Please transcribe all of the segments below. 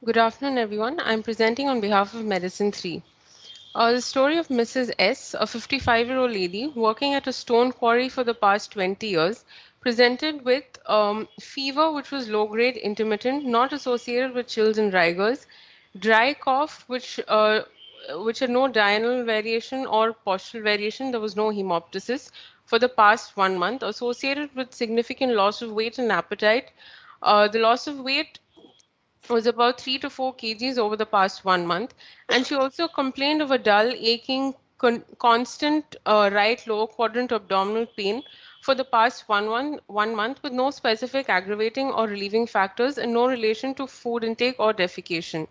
Good afternoon, everyone. I'm presenting on behalf of Medicine 3. The story of Mrs. S, a 55-year-old lady working at a stone quarry for the past 20 years, presented with fever which was low-grade intermittent, not associated with chills and rigors, dry cough which had no diurnal variation or postural variation. There was no hemoptysis for the past 1 month, associated with significant loss of weight and appetite. The loss of weight was about 3 to 4 kgs over the past 1 month. And she also complained of a dull, aching, constant right lower quadrant abdominal pain for the past 1 month with no specific aggravating or relieving factors and no relation to food intake or defecation.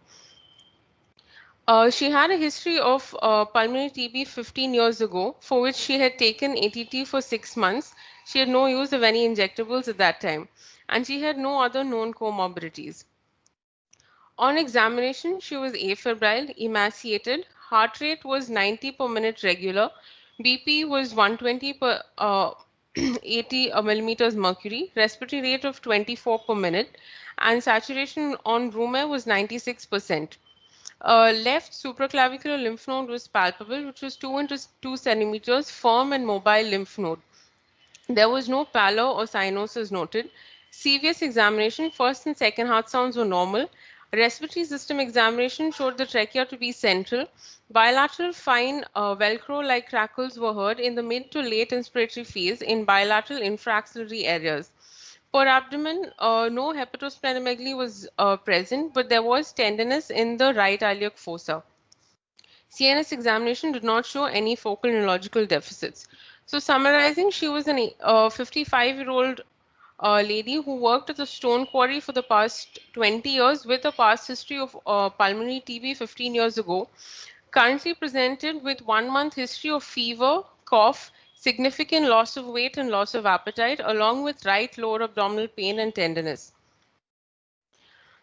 She had a history of pulmonary TB 15 years ago, for which she had taken ATT for 6 months. She had no use of any injectables at that time, and she had no other known comorbidities. On examination, she was afebrile, emaciated, heart rate was 90 per minute regular, BP was 120 per 80 millimeters mercury, respiratory rate of 24 per minute, and saturation on room air was 96%. Left supraclavicular lymph node was palpable, which was 2 into 2 centimeters, firm and mobile lymph node. There was no pallor or cyanosis noted. CVS examination, first and second heart sounds were normal. Respiratory system examination showed the trachea to be central. Bilateral fine Velcro-like crackles were heard in the mid to late inspiratory phase in bilateral infraaxillary areas. Per abdomen, no hepatosplenomegaly was present, but there was tenderness in the right iliac fossa. CNS examination did not show any focal neurological deficits. So, summarizing, she was an 55-year-old lady who worked at the stone quarry for the past 20 years with a past history of pulmonary TB 15 years ago. Currently presented with 1 month history of fever, cough, significant loss of weight, and loss of appetite, along with right lower abdominal pain and tenderness.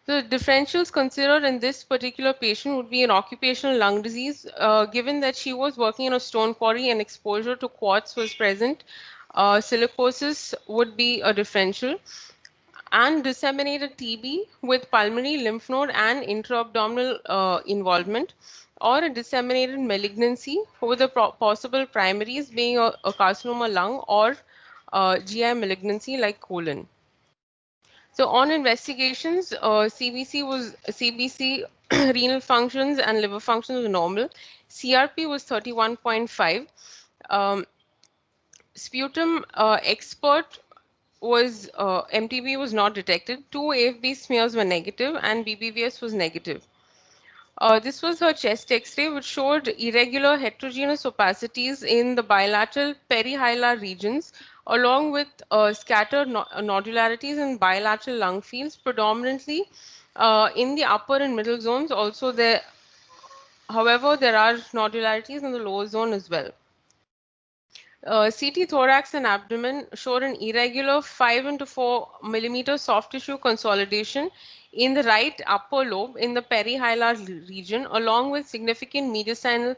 The differentials considered in this particular patient would be an occupational lung disease, given that she was working in a stone quarry and exposure to quartz was present. Silicosis would be a differential, and disseminated TB with pulmonary lymph node and intra-abdominal involvement, or a disseminated malignancy with the possible primaries being a carcinoma lung or GI malignancy like colon. So on investigations, CBC renal functions and liver functions were normal. CRP was 31.5. Um, Sputum expert was MTB was not detected. Two AFB smears were negative and BBVS was negative. This was her chest X-ray, which showed irregular heterogeneous opacities in the bilateral perihilar regions, along with scattered nodularities in bilateral lung fields, predominantly in the upper and middle zones. Also, however, there are nodularities in the lower zone as well. CT thorax and abdomen showed an irregular 5 into 4 millimeter soft tissue consolidation in the right upper lobe in the perihilar region, along with significant mediastinal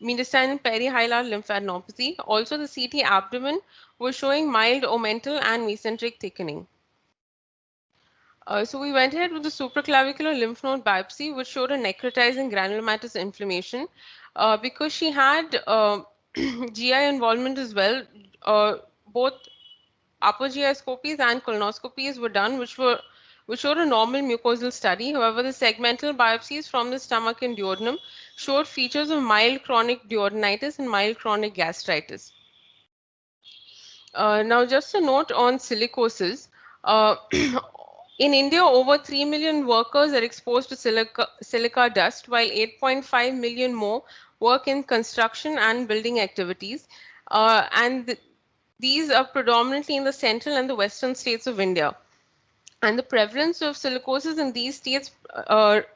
mediastinal perihilar lymphadenopathy. Also, the CT abdomen was showing mild omental and mesenteric thickening. So we went ahead with the supraclavicular lymph node biopsy, which showed a necrotizing granulomatous inflammation. Because she had GI involvement as well, both upper GI scopies and colonoscopies were done, which showed a normal mucosal study. However, the segmental biopsies from the stomach and duodenum showed features of mild chronic duodenitis and mild chronic gastritis. Now, just a note on silicosis. Uh, in India, over 3 million workers are exposed to silica dust, while 8.5 million more work in construction and building activities. These are predominantly in the central and the western states of India. And the prevalence of silicosis in these states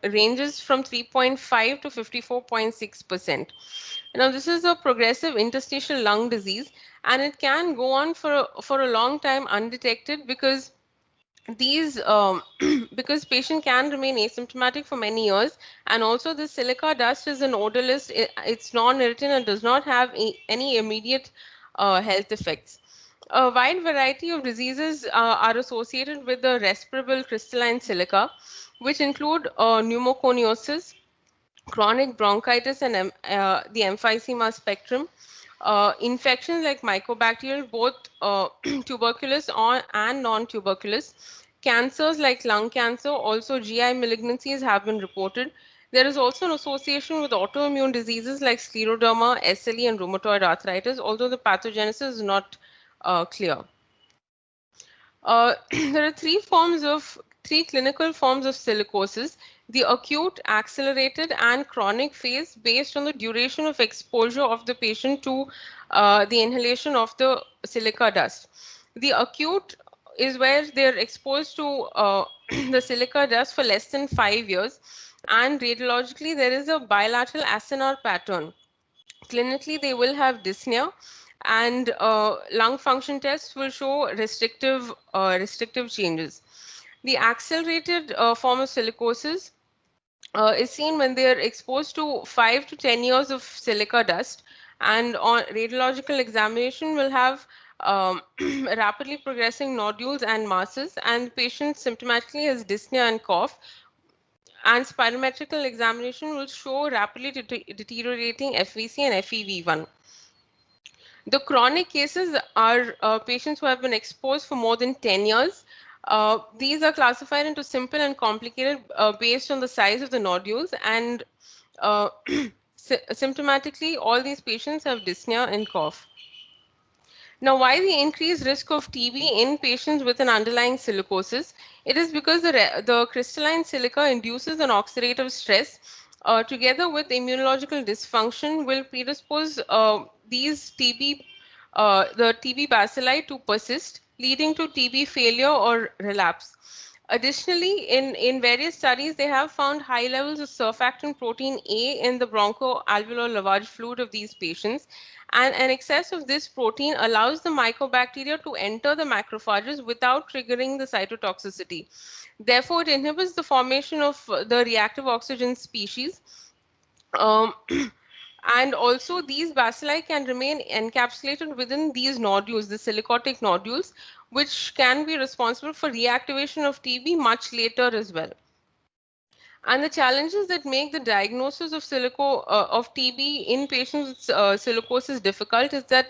ranges from 3.5 to 54.6%. Now, this is a progressive interstitial lung disease, and it can go on for a long time undetected because these because patient can remain asymptomatic for many years, and also the silica dust is an odorless, it's non-irritant and does not have any immediate health effects. A wide variety of diseases are associated with the respirable crystalline silica, which include pneumoconiosis, chronic bronchitis, and the emphysema spectrum. Infections like mycobacterial, both tuberculous and non-tuberculous. Cancers like lung cancer, also GI malignancies have been reported. There is also an association with autoimmune diseases like scleroderma, SLE, and rheumatoid arthritis, although the pathogenesis is not clear. There are three clinical forms of silicosis: the acute, accelerated, and chronic phase, based on the duration of exposure of the patient to the inhalation of the silica dust. The acute is where they're exposed to the silica dust for less than 5 years, and radiologically there is a bilateral acinar pattern. Clinically, they will have dyspnea, and lung function tests will show restrictive changes. The accelerated form of silicosis is seen when they are exposed to 5 to 10 years of silica dust, and on radiological examination will have rapidly progressing nodules and masses, and the patient symptomatically has dyspnea and cough, and spirometrical examination will show rapidly deteriorating FVC and FEV1. The chronic cases are patients who have been exposed for more than 10 years. These are classified into simple and complicated based on the size of the nodules, and symptomatically, all these patients have dyspnea and cough. Now, why the increased risk of TB in patients with an underlying silicosis? It is because the crystalline silica induces an oxidative stress, together with immunological dysfunction, will predispose the TB bacilli to persist, leading to TB failure or relapse. Additionally, in various studies, they have found high levels of surfactant protein A in the bronchoalveolar lavage fluid of these patients, and an excess of this protein allows the mycobacteria to enter the macrophages without triggering the cytotoxicity. Therefore, it inhibits the formation of the reactive oxygen species. Um, and also, these bacilli can remain encapsulated within these nodules, the silicotic nodules, which can be responsible for reactivation of TB much later as well. And the challenges that make the diagnosis of of TB in patients with silicosis difficult is that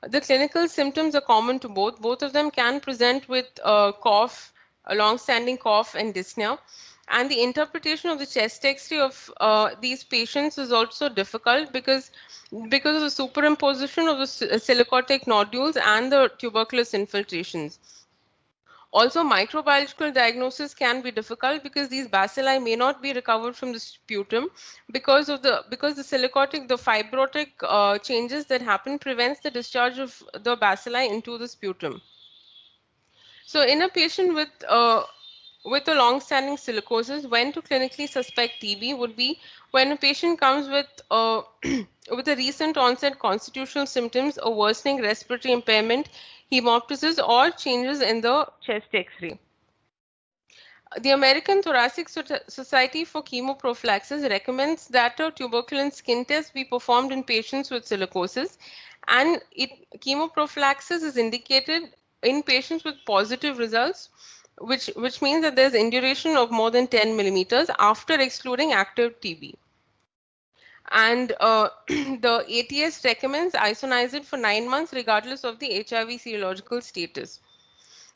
the clinical symptoms are common to both. Both of them can present with cough, a long-standing cough, and dyspnea. And the interpretation of the chest X-ray of these patients is also difficult because of the superimposition of the silicotic nodules and the tuberculous infiltrations. Also, microbiological diagnosis can be difficult because these bacilli may not be recovered from the sputum because the silicotic, the fibrotic changes that happen prevents the discharge of the bacilli into the sputum. So, in a patient with a long-standing silicosis, when to clinically suspect TB would be when a patient comes with with a recent onset constitutional symptoms, a worsening respiratory impairment, hemoptysis, or changes in the chest X-ray. The American Thoracic Society for Chemoprophylaxis recommends that a tuberculin skin test be performed in patients with silicosis, and chemoprophylaxis is indicated in patients with positive results, which means that there's induration of more than 10 millimeters after excluding active TB. And the ATS recommends isoniazid for 9 months regardless of the HIV serological status.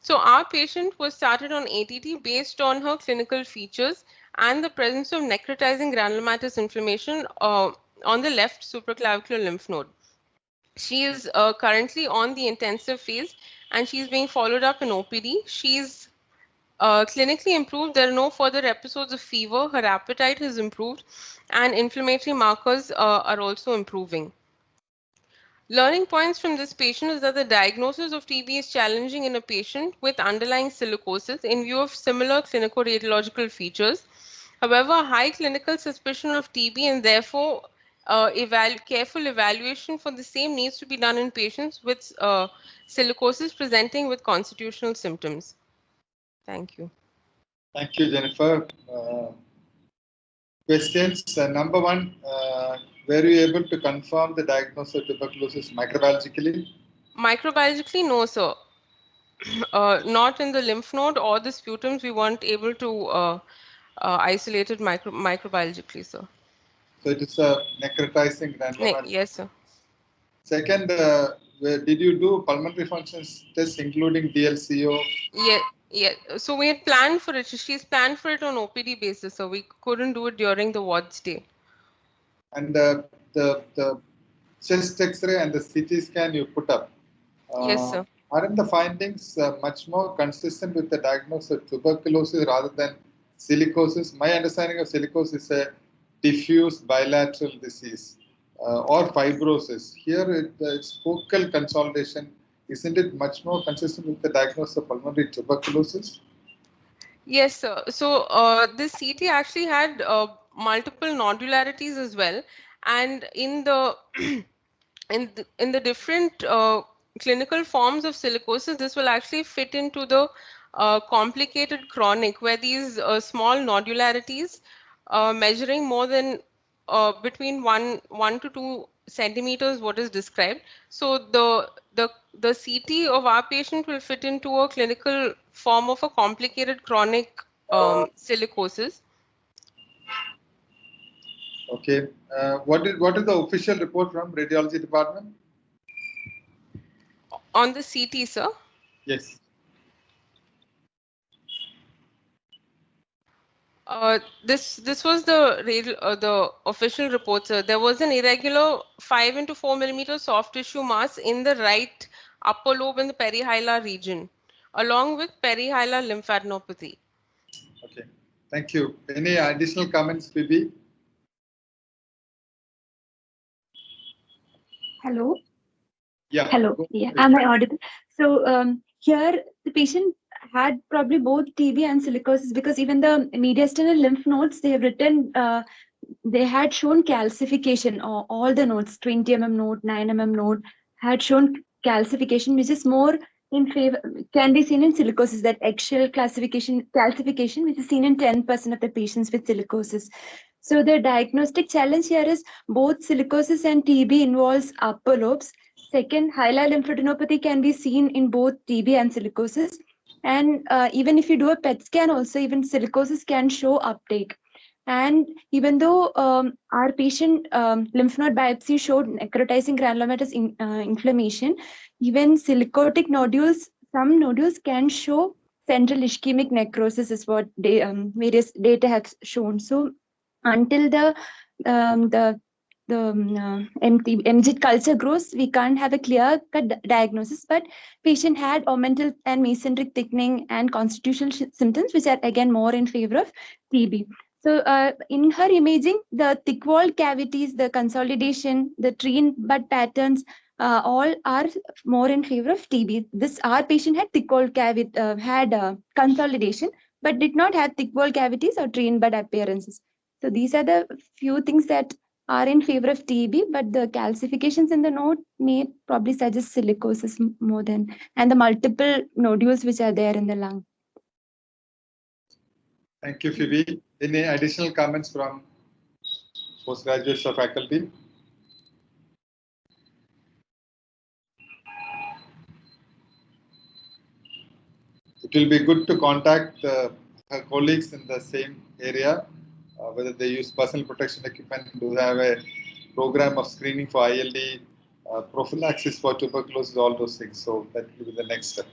So our patient was started on ATT based on her clinical features and the presence of necrotizing granulomatous inflammation on the left supraclavicular lymph node. She is currently on the intensive phase and she's being followed up in OPD. She's clinically improved. There are no further episodes of fever. Her appetite has improved and inflammatory markers are also improving. Learning points from this patient is that the diagnosis of TB is challenging in a patient with underlying silicosis in view of similar clinico-radiological features. However, high clinical suspicion of TB and therefore careful evaluation for the same needs to be done in patients with silicosis presenting with constitutional symptoms. Thank you. Thank you, Jennifer. Questions. Number one, were you able to confirm the diagnosis of tuberculosis microbiologically? Microbiologically, no, sir. Not in the lymph node or the sputums. We weren't able to isolate it microbiologically, sir. So it is a necrotizing granuloma. Yes, sir. Second, did you do pulmonary functions tests including DLCO? Yeah, yeah. So we had planned for it. She's planned for it on OPD basis, so we couldn't do it during the ward stay. And the chest X-ray and the CT scan you put up. Yes, sir. Aren't the findings much more consistent with the diagnosis of tuberculosis rather than silicosis? My understanding of silicosis is a diffuse bilateral disease or fibrosis. Here, it's focal consolidation. Isn't it much more consistent with the diagnosis of pulmonary tuberculosis? Yes, sir. So this CT actually had multiple nodularities as well, and in the in the different clinical forms of silicosis, this will actually fit into the complicated chronic, where these small nodularities measuring more than between 1 to 2 centimeters, what is described. So the CT of our patient will fit into a clinical form of a complicated chronic silicosis. Okay. What is the official report from radiology department? On the CT, sir? Yes. This was the official report, sir. There was an irregular 5 into 4 millimeter soft tissue mass in the right upper lobe in the perihilar region, along with perihilar lymphadenopathy. Okay. Thank you. Any additional comments, Phoebe? Hello. Yeah. Hello. Yeah. Am I audible? So here the patient had probably both TB and silicosis, because even the mediastinal lymph nodes, they have written, they had shown calcification. All the nodes, 20 mm node, 9 mm node, had shown calcification, which is more in favor, can be seen in silicosis, that eggshell calcification, which is seen in 10% of the patients with silicosis. So the diagnostic challenge here is both silicosis and TB involves upper lobes. Second, hilar lymphadenopathy can be seen in both TB and silicosis. And even if you do a PET scan also, even silicosis can show uptake. And even though our patient lymph node biopsy showed necrotizing granulomatous inflammation, even silicotic nodules, some nodules can show central ischemic necrosis, is what various data have shown. So until the MGIT culture grows, we can't have a clear-cut diagnosis, but patient had omental and mesenteric thickening and constitutional symptoms, which are again more in favor of TB. So in her imaging, the thick walled cavities, the consolidation, the tree and bud patterns, all are more in favor of TB. Our patient had thick walled cavity, had consolidation, but did not have thick walled cavities or tree and bud appearances. So these are the few things that are in favor of TB, but the calcifications in the node may probably suggest silicosis more than, and the multiple nodules which are there in the lung. Thank you, Phoebe. Any additional comments from postgraduates or faculty? It will be good to contact her colleagues in the same area, whether they use personal protection equipment, do they have a program of screening for ILD, prophylaxis for tuberculosis, all those things. So that will be the next step.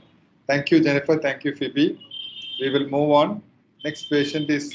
Thank you, Jennifer. Thank you, Phoebe. We will move on. Next patient is